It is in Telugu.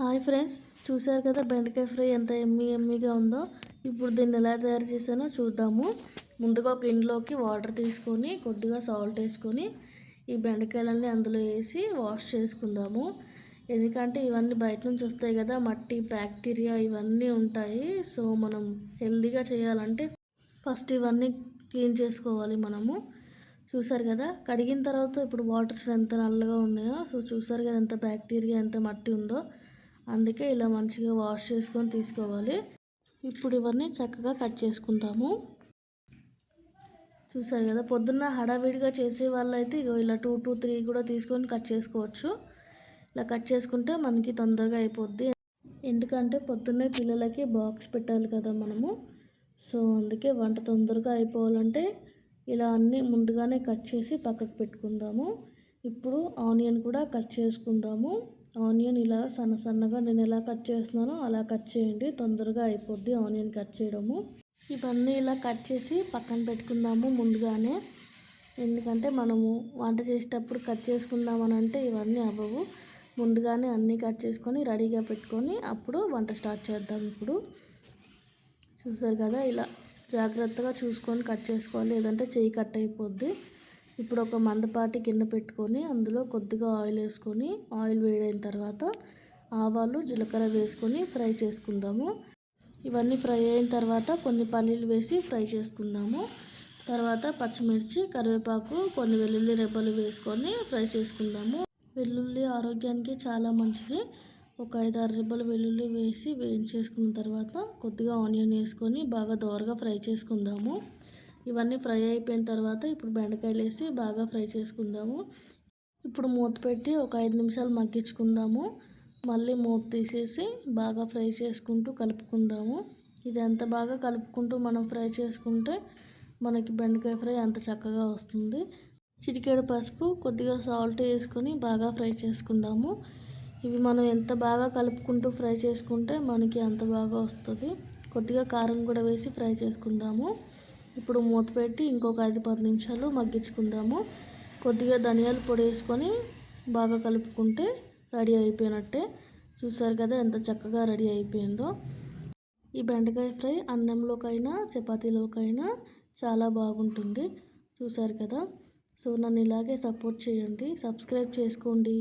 హాయ్ ఫ్రెండ్స్, చూసారు కదా బెండకాయ ఫ్రై ఎంత ఎమ్మీగా ఉందో. ఇప్పుడు దీన్ని ఎలా తయారు చేశానో చూద్దాము. ముందుగా ఒక గిన్నెలోకి వాటర్ తీసుకొని కొద్దిగా సాల్ట్ వేసుకొని ఈ బెండకాయలన్నీ అందులో వేసి వాష్ చేసుకుందాము. ఎందుకంటే ఇవన్నీ బయట నుంచి వస్తాయి కదా, మట్టి బ్యాక్టీరియా ఇవన్నీ ఉంటాయి. సో మనం హెల్తీగా చేయాలంటే ఫస్ట్ ఇవన్నీ క్లీన్ చేసుకోవాలి మనము. చూసారు కదా, కడిగిన తర్వాత ఇప్పుడు వాటర్ ఎంత నల్లగా ఉన్నాయో. సో చూసారు కదా ఎంత బ్యాక్టీరియా ఎంత మట్టి ఉందో. అందుకే ఇలా మంచిగా వాష్ చేసుకొని తీసుకోవాలి. ఇప్పుడు ఇవన్నీ చక్కగా కట్ చేసుకుంటాము. చూసారు కదా, పొద్దున్న హడావిడిగా చేసే వాళ్ళైతే ఇలా 2 to 3 కూడా తీసుకొని కట్ చేసుకోవచ్చు. ఇలా కట్ చేసుకుంటే మనకి తొందరగా అయిపోద్ది. ఎందుకంటే పొద్దున్నే పిల్లలకి బాక్స్ పెట్టాలి కదా మనము. సో అందుకే వంట తొందరగా అయిపోవాలంటే ఇలా అన్నీ ముందుగానే కట్ చేసి పక్కకు పెట్టుకుందాము. ఇప్పుడు ఆనియన్ కూడా కట్ చేసుకుందాము. ఆనియన్ ఇలా సన్నగా నేను ఎలా కట్ చేస్తున్నానో అలా కట్ చేయండి, తొందరగా అయిపోద్ది ఆనియన్ కట్ చేయడము. ఇవన్నీ ఇలా కట్ చేసి పక్కన పెట్టుకుందాము ముందుగానే. ఎందుకంటే మనము వంట చేసేటప్పుడు కట్ చేసుకుందామని అంటే ఇవన్నీ అవ్వవు. ముందుగానే అన్నీ కట్ చేసుకొని రెడీగా పెట్టుకొని అప్పుడు వంట స్టార్ట్ చేద్దాం. ఇప్పుడు చూసారు కదా, ఇలా జాగ్రత్తగా చూసుకొని కట్ చేసుకోవాలి, లేదంటే చెయ్యి కట్ అయిపోద్ది. ఇప్పుడు ఒక మందపాటి గిన్నె పెట్టుకొని అందులో కొద్దిగా ఆయిల్ వేసుకొని, ఆయిల్ వేడైన తర్వాత ఆవాలు జీలకర్ర వేసుకొని ఫ్రై చేసుకుందాము. ఇవన్నీ ఫ్రై అయిన తర్వాత కొన్ని పల్లీలు వేసి ఫ్రై చేసుకుందాము. తర్వాత పచ్చిమిర్చి, కరివేపాకు, కొన్ని వెల్లుల్లి రెబ్బలు వేసుకొని ఫ్రై చేసుకుందాము. వెల్లుల్లి ఆరోగ్యానికి చాలా మంచిది. ఒక 5-6 రెబ్బలు వెల్లుల్లి వేసి వేయించేసుకున్న తర్వాత కొద్దిగా ఆనియన్ వేసుకొని బాగా దోరగా ఫ్రై చేసుకుందాము. ఇవన్నీ ఫ్రై అయిపోయిన తర్వాత ఇప్పుడు బెండకాయలు వేసి బాగా ఫ్రై చేసుకుందాము. ఇప్పుడు మూత పెట్టి ఒక 5 నిమిషాలు మగ్గించుకుందాము. మళ్ళీ మూత తీసేసి బాగా ఫ్రై చేసుకుంటూ కలుపుకుందాము. ఇది ఎంత బాగా కలుపుకుంటూ మనం ఫ్రై చేసుకుంటే మనకి బెండకాయ ఫ్రై అంత చక్కగా వస్తుంది. చిటికెడు పసుపు, కొద్దిగా సాల్ట్ వేసుకొని బాగా ఫ్రై చేసుకుందాము. ఇవి మనం ఎంత బాగా కలుపుకుంటూ ఫ్రై చేసుకుంటే మనకి అంత బాగా వస్తుంది. కొద్దిగా కారం కూడా వేసి ఫ్రై చేసుకుందాము. ఇప్పుడు మూత పెట్టి ఇంకొక 5-10 నిమిషాలు మగ్గించుకుందాము. కొద్దిగా ధనియాల పొడి వేసుకొని బాగా కలుపుకుంటే రెడీ అయిపోయినట్టే. చూసారు కదా ఎంత చక్కగా రెడీ అయిపోయిందో. ఈ బెండకాయ ఫ్రై అన్నంలోకైనా చపాతీలోకైనా చాలా బాగుంటుంది. చూసారు కదా. సో నన్ను ఇలాగే సపోర్ట్ చేయండి, సబ్స్క్రైబ్ చేసుకోండి.